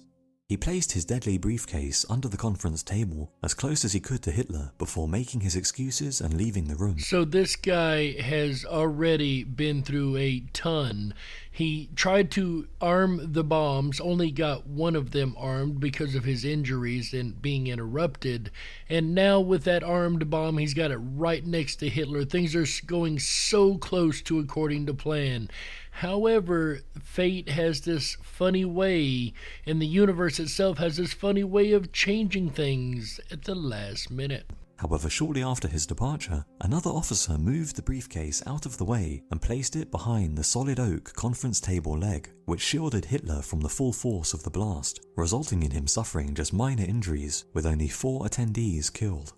He placed his deadly briefcase under the conference table as close as he could to Hitler before making his excuses and leaving the room. So this guy has already been through a ton. He tried to arm the bombs, only got one of them armed because of his injuries and being interrupted. And now with that armed bomb, he's got it right next to Hitler. Things are going so close to according to plan. However, fate has this funny way, and the universe itself has this funny way of changing things at the last minute. However, shortly after his departure, another officer moved the briefcase out of the way and placed it behind the solid oak conference table leg, which shielded Hitler from the full force of the blast, resulting in him suffering just minor injuries, with only 4 attendees killed.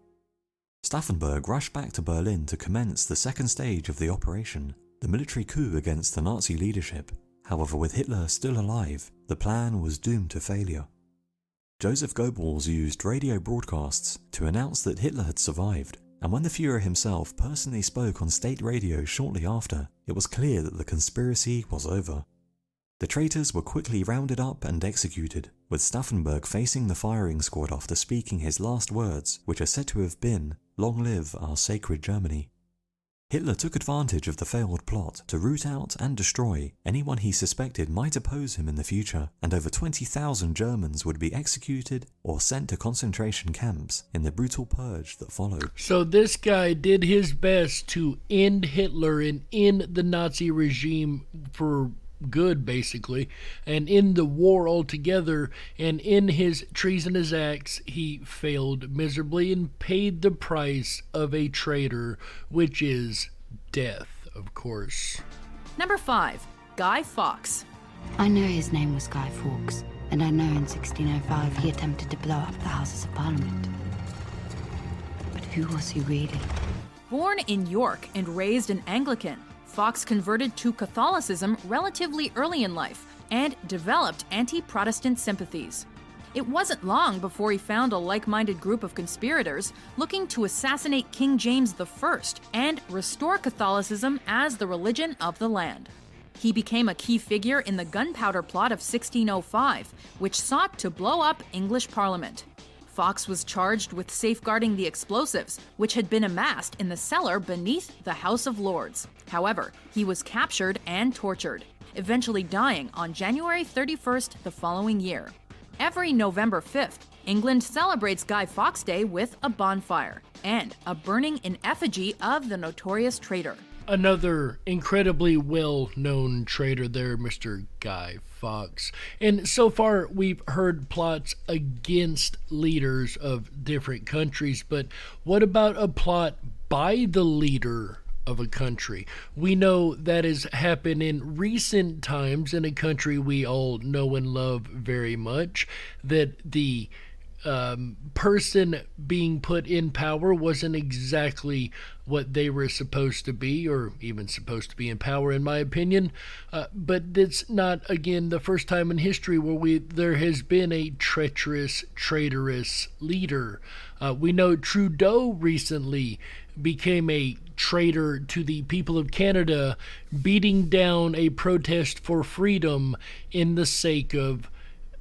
Staffenberg rushed back to Berlin to commence the second stage of the operation, the military coup against the Nazi leadership. However, with Hitler still alive, the plan was doomed to failure. Joseph Goebbels used radio broadcasts to announce that Hitler had survived, and when the Führer himself personally spoke on state radio shortly after, it was clear that the conspiracy was over. The traitors were quickly rounded up and executed, with Staffenberg facing the firing squad after speaking his last words, which are said to have been, "Long live our sacred Germany." Hitler took advantage of the failed plot to root out and destroy anyone he suspected might oppose him in the future, and over 20,000 Germans would be executed or sent to concentration camps in the brutal purge that followed. So this guy did his best to end Hitler and end the Nazi regime for good, basically, and in the war altogether, and in his treasonous acts he failed miserably and paid the price of a traitor, which is death, of course. Number 5. Guy Fawkes. I know his name was Guy Fawkes, and I know in 1605 he attempted to blow up the Houses of Parliament. But who was he really? Born in York and raised an Anglican, Fawkes converted to Catholicism relatively early in life and developed anti-Protestant sympathies. It wasn't long before he found a like-minded group of conspirators looking to assassinate King James I and restore Catholicism as the religion of the land. He became a key figure in the Gunpowder Plot of 1605, which sought to blow up English Parliament. Fawkes was charged with safeguarding the explosives, which had been amassed in the cellar beneath the House of Lords. However, he was captured and tortured, eventually dying on January 31st the following year. Every November 5th, England celebrates Guy Fawkes Day with a bonfire and a burning in effigy of the notorious traitor. Another incredibly well-known traitor there, Mr. Guy Fawkes. And so far, we've heard plots against leaders of different countries, but what about a plot by the leader of a country? We know that has happened in recent times in a country we all know and love very much, that the person being put in power wasn't exactly what they were supposed to be, or even supposed to be in power, in my opinion. But it's not, again, the first time in history where there has been a treacherous, traitorous leader. We know Trudeau recently became a traitor to the people of Canada, beating down a protest for freedom in the sake of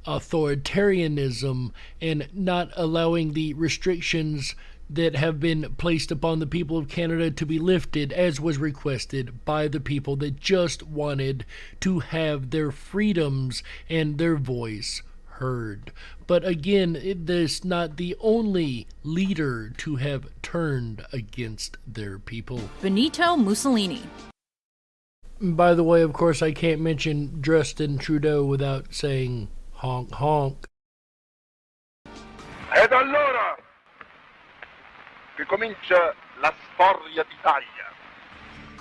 authoritarianism and not allowing the restrictions that have been placed upon the people of Canada to be lifted, as was requested by the people that just wanted to have their freedoms and their voice heard. But again, there's not the only leader to have turned against their people. Benito Mussolini. By the way, of course, I can't mention Justin Trudeau without saying honk honk. Ed allora che comincia la storia d'Italia.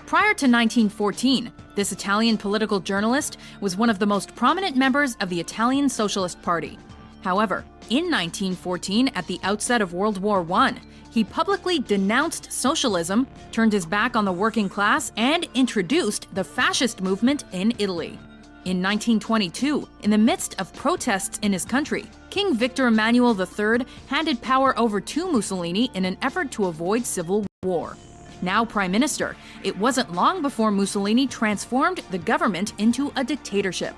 Prior to 1914, this Italian political journalist was one of the most prominent members of the Italian Socialist Party. However, in 1914, at the outset of World War I, he publicly denounced socialism, turned his back on the working class, and introduced the fascist movement in Italy. In 1922, in the midst of protests in his country, King Victor Emmanuel III handed power over to Mussolini in an effort to avoid civil war. Now Prime Minister, it wasn't long before Mussolini transformed the government into a dictatorship.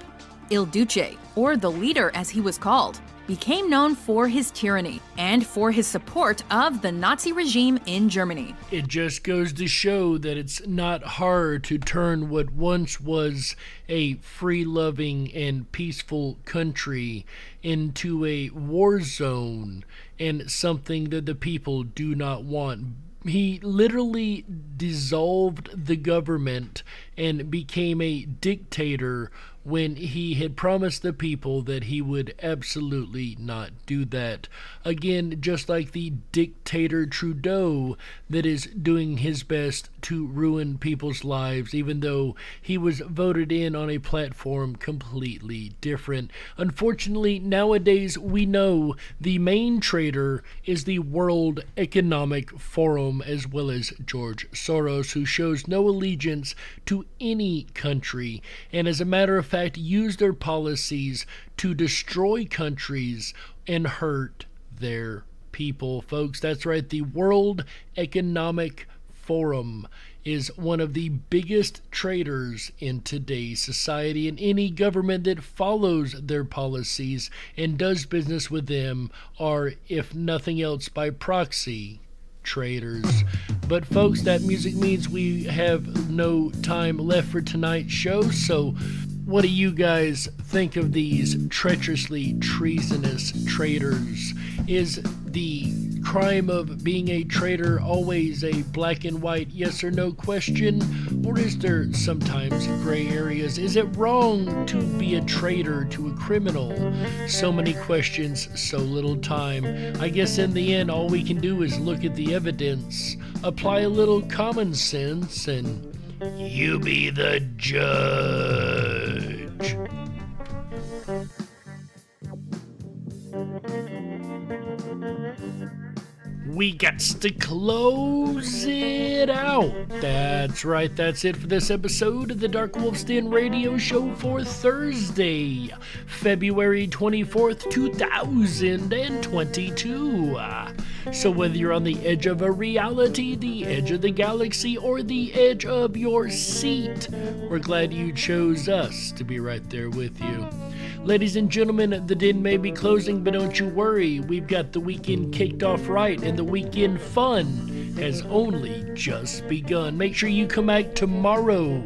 Il Duce, or the leader as he was called, became known for his tyranny and for his support of the Nazi regime in Germany. It just goes to show that it's not hard to turn what once was a free-loving and peaceful country into a war zone and something that the people do not want. He literally dissolved the government and became a dictator when he had promised the people that he would absolutely not do that. Again, just like the dictator Trudeau that is doing his best to ruin people's lives, even though he was voted in on a platform completely different. Unfortunately, nowadays we know the main traitor is the World Economic Forum, as well as George Soros, who shows no allegiance to any country, and as a matter of fact, use their policies to destroy countries and hurt their people. Folks, that's right, the World Economic Forum is one of the biggest traitors in today's society, and any government that follows their policies and does business with them are, if nothing else by proxy, traitors. But folks, that music means we have no time left for tonight's show, so what do you guys think of these treacherously treasonous traitors? Is the crime of being a traitor always a black and white yes or no question? Or is there sometimes gray areas? Is it wrong to be a traitor to a criminal? So many questions, so little time. I guess in the end, all we can do is look at the evidence, apply a little common sense, and you be the judge. We got to close it out. That's right, that's it for this episode of the Dark Wolf's Den radio show for Thursday, February 24th, 2022. So whether you're on the edge of a reality, the edge of the galaxy, or the edge of your seat, we're glad you chose us to be right there with you. Ladies and gentlemen, the den may be closing, but don't you worry. We've got the weekend kicked off right, and the weekend fun has only just begun. Make sure you come back tomorrow,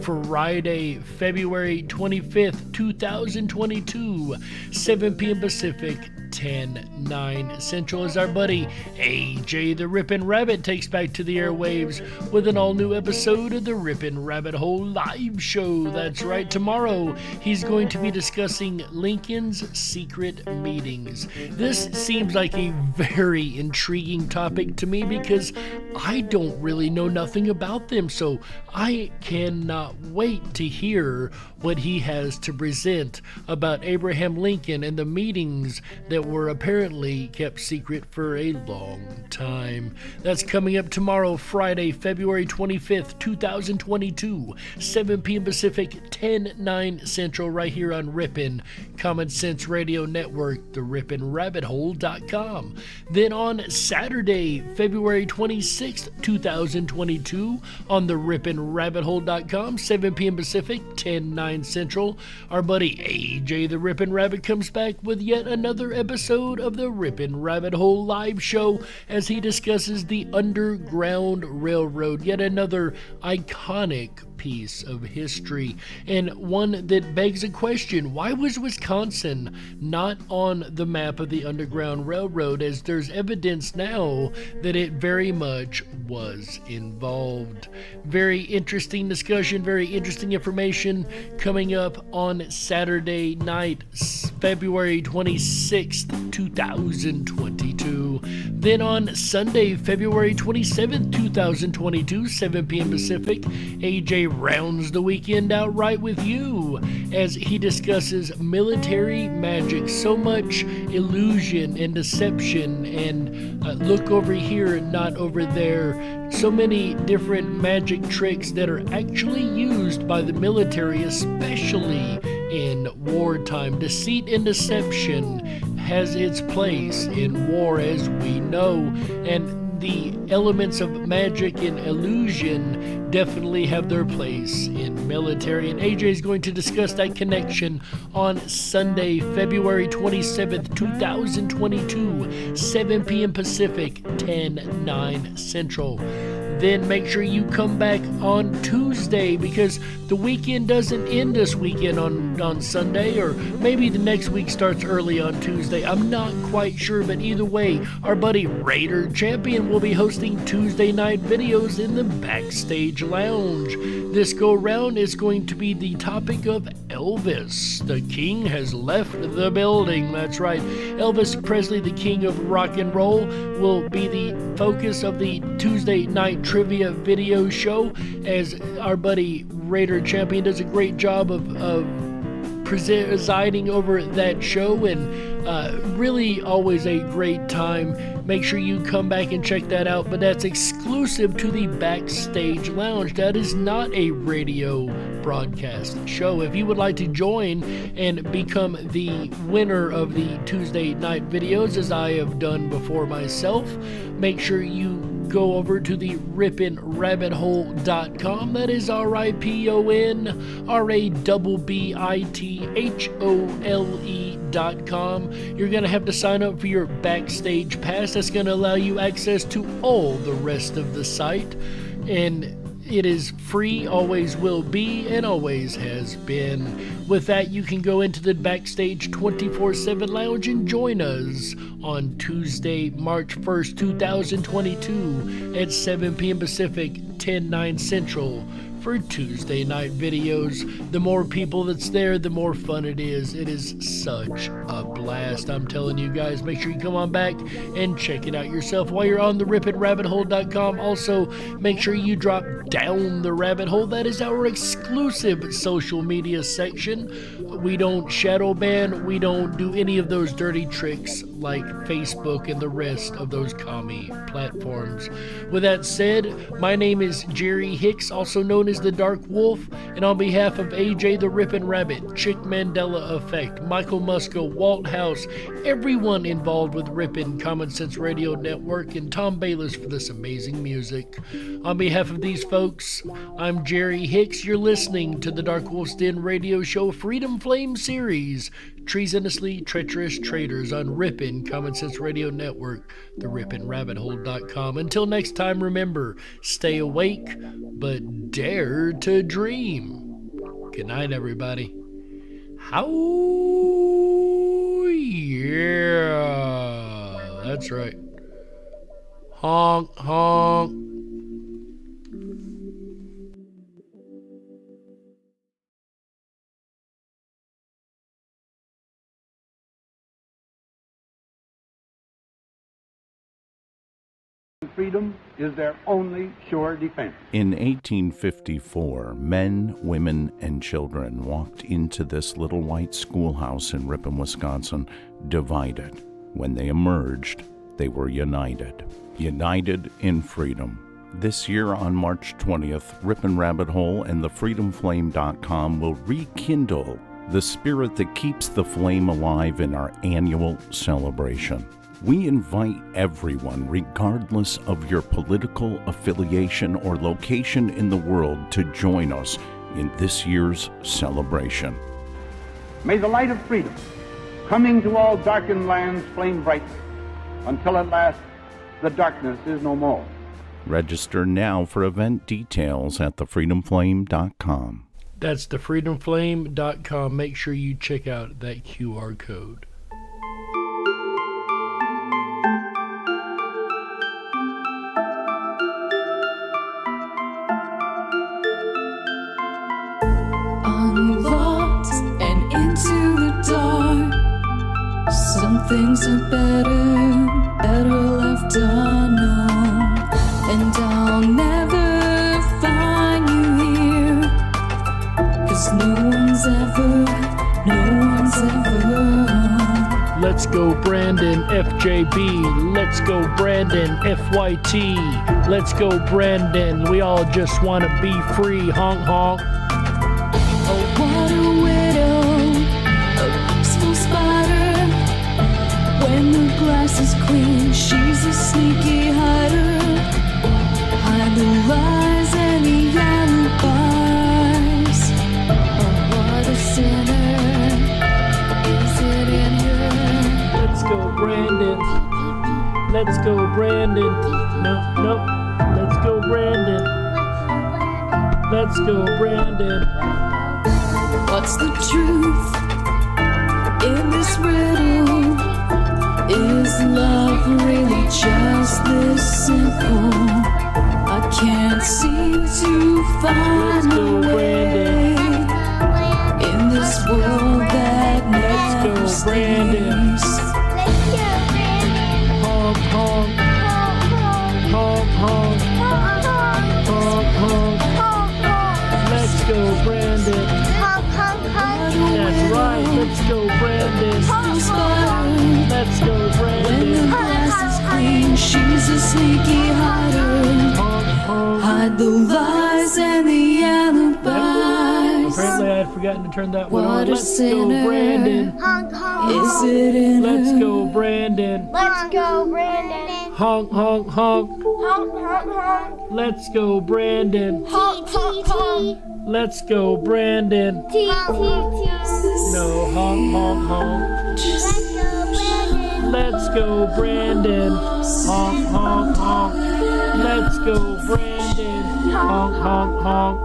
Friday, February 25th, 2022, 7 p.m. Pacific, 10/9 Central, as our buddy AJ the Ripon Rabbit takes back to the airwaves with an all-new episode of the Ripon Rabbit Hole live show. That's right, tomorrow he's going to be discussing Lincoln's secret meetings. This seems like a very intriguing topic to me because I don't really know nothing about them, so I cannot wait to hear what he has to present about Abraham Lincoln and the meetings that were apparently kept secret for a long time. That's coming up tomorrow, Friday, February 25th, 2022, 7 p.m. Pacific, 10/9 Central, right here on Ripon Common Sense Radio Network, the RiponRabbitHole.com. Then on Saturday, February 26th, 2022, on the RiponRabbitHole.com, 7 p.m. Pacific, 10/9 Central, our buddy AJ the Ripon Rabbit comes back with yet another episode of the Ripon Rabbit Hole live show as he discusses the Underground Railroad, yet another iconic piece of history, and one that begs a question: why was Wisconsin not on the map of the Underground Railroad, as there's evidence now that it very much was involved? Very interesting discussion, very interesting information coming up on Saturday night, February 26th, 2022. Then on Sunday, February 27th, 2022, 7 p.m. Pacific, AJ rounds the weekend out right with you as he discusses military magic. So much illusion and deception and look over here, not over there. So many different magic tricks that are actually used by the military, especially in wartime. Deceit and deception has its place in war, as we know, and the elements of magic and illusion definitely have their place in military, and AJ is going to discuss that connection on Sunday, February 27th, 2022, 7 p.m. Pacific, 10/9 Central. Then make sure you come back on Tuesday, because the weekend doesn't end this weekend on Sunday, or maybe the next week starts early on Tuesday. I'm not quite sure, but either way, our buddy Raider Champion will be hosting Tuesday night videos in the Backstage Lounge. This go round is going to be the topic of Elvis. The king has left the building. That's right. Elvis Presley, the king of rock and roll, will be the focus of the Tuesday night trivia video show, as our buddy Raider Champion does a great job of presiding over that show, and really always a great time. Make sure you come back and check that out, but that's exclusive to the Backstage Lounge. That is not a radio broadcast show. If you would like to join and become the winner of the Tuesday night videos, as I have done before myself, make sure you go over to the riponrabbithole.com. That is RIPONRABBITHOLE.com. You're going to have to sign up for your Backstage Pass. That's going to allow you access to all the rest of the site, and it is free, always will be, and always has been. With that, you can go into the Backstage 24/7 Lounge and join us on Tuesday, March 1st, 2022 at 7 p.m. Pacific, 10/9 Central for Tuesday night videos. The more people that's there, the more fun it is. It is such a blast. I'm telling you guys, make sure you come on back and check it out yourself while you're on the riponrabbithole.com. Also, make sure you drop down the rabbit hole. That is our exclusive social media section. We don't shadow ban. We don't do any of those dirty tricks like Facebook and the rest of those commie platforms. With that said, my name is Jerry Hicks, also known as the Dark Wolf, and on behalf of AJ the Ripon Rabbit, Chick Mandela Effect, Michael Musco, Walt House, everyone involved with Ripon Common Sense Radio Network, and Tom Bayless for this amazing music. On behalf of these folks, I'm Jerry Hicks. You're listening to the Dark Wolf's Den radio show Freedom Flame Series, Treasonously Treacherous Traitors on Ripon Common Sense Radio Network, the riponrabbithole.com. Until next time, remember, stay awake, but dare to dream. Good night, everybody. How? Yeah, that's right. Honk, honk. Freedom is their only sure defense. In 1854, men, women, and children walked into this little white schoolhouse in Ripon, Wisconsin, divided. When they emerged, they were united. United in freedom. This year on March 20th, Ripon Rabbit Hole and thefreedomflame.com will rekindle the spirit that keeps the flame alive in our annual celebration. We invite everyone, regardless of your political affiliation or location in the world, to join us in this year's celebration. May the light of freedom, coming to all darkened lands, flame brightly, until at last the darkness is no more. Register now for event details at thefreedomflame.com. That's thefreedomflame.com. Make sure you check out that QR code. Unlocked and into the dark. Some things are better left unknown. And I'll never find you here, 'cause no one's ever. Let's go Brandon, FJB. Let's go Brandon, FYT. Let's go Brandon. We all just want to be free. Honk, honk. Oh, what a widow, a peaceful spider. When the glass is queen, she's a sneaky hider. Hide the lies and the alibis. Oh, what a sinner. Is it in her? Let's go, Brandon. Let's go, Brandon. No. Let's go, Brandon. Let's go, Brandon. What's the truth in this riddle? Is love really just this simple? I can't seem to find a way in this world that never sleeps. Honk, honk. Honk, honk. Honk, honk. Let's go, Brandon. That's right. Let's go, Brandon. Let's go, Brandon. When the glass is clean, she's a sneaky hider. Hide the lies and the alibis. Apparently I had forgotten to turn that one What on. a Let's sinner. go, Brandon. Is it in Let's her? go, Brandon. Let's go, Brandon. Honk, honk, honk. Honk, honk, honk. Let's go, Brandon. Honk, honk, honk. Let's go, Brandon. T, T, T. No, honk, honk, honk. Let's go, Brandon. Let's go, Brandon. Honk, honk, honk. Let's go, Brandon. Honk, honk, honk.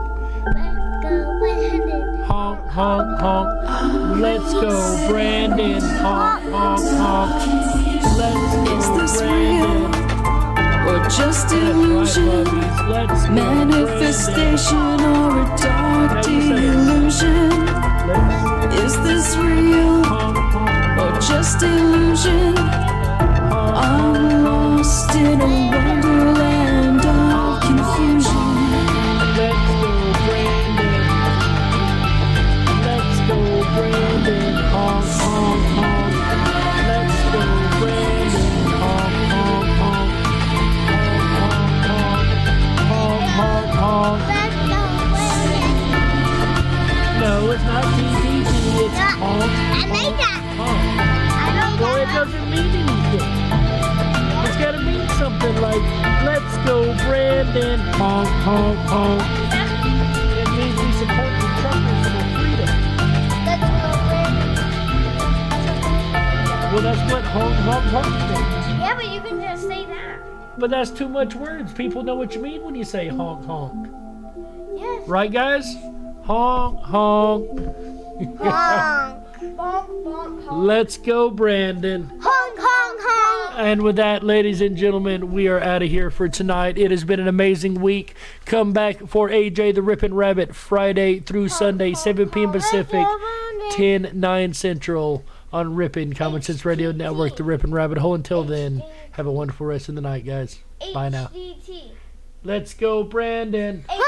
Honk, honk, honk. Let's go, Brandon. Honk, honk, honk. Let's Is go, this Brandon. or just illusion? Manifestation or a dark delusion? Is this real or just illusion? I'm lost in a wonderland of confusion. Let's go, Brandon. Let's go, Brandon. Honk, honk, honk. Let's go, Brandon. Honk, honk, honk. Honk, honk, honk. No, it's not TTT, it's honk. I made that. Well, it doesn't mean anything. It's gotta mean something like, let's go, Brandon. Honk, honk, honk. It means we support the truckers for their freedom. Let's go, Brandon. Well, that's what honk, honk, honk means. Yeah, but you can just say that. But that's too much words. People know what you mean when you say honk, honk. Yes. Right, guys? Honk, honk. Honk. Bonk, bonk, honk. Let's go, Brandon. Honk, honk, honk. And with that, ladies and gentlemen, we are out of here for tonight. It has been an amazing week. Come back for AJ the Ripon Rabbit Friday through Sunday, 7 p.m. Pacific, 10, 9 Central on Ripon Common Sense Radio Network, the Ripon Rabbit Hole. Until then, have a wonderful rest of the night, guys. Bye now. HDT. Let's go, Brandon. HDT.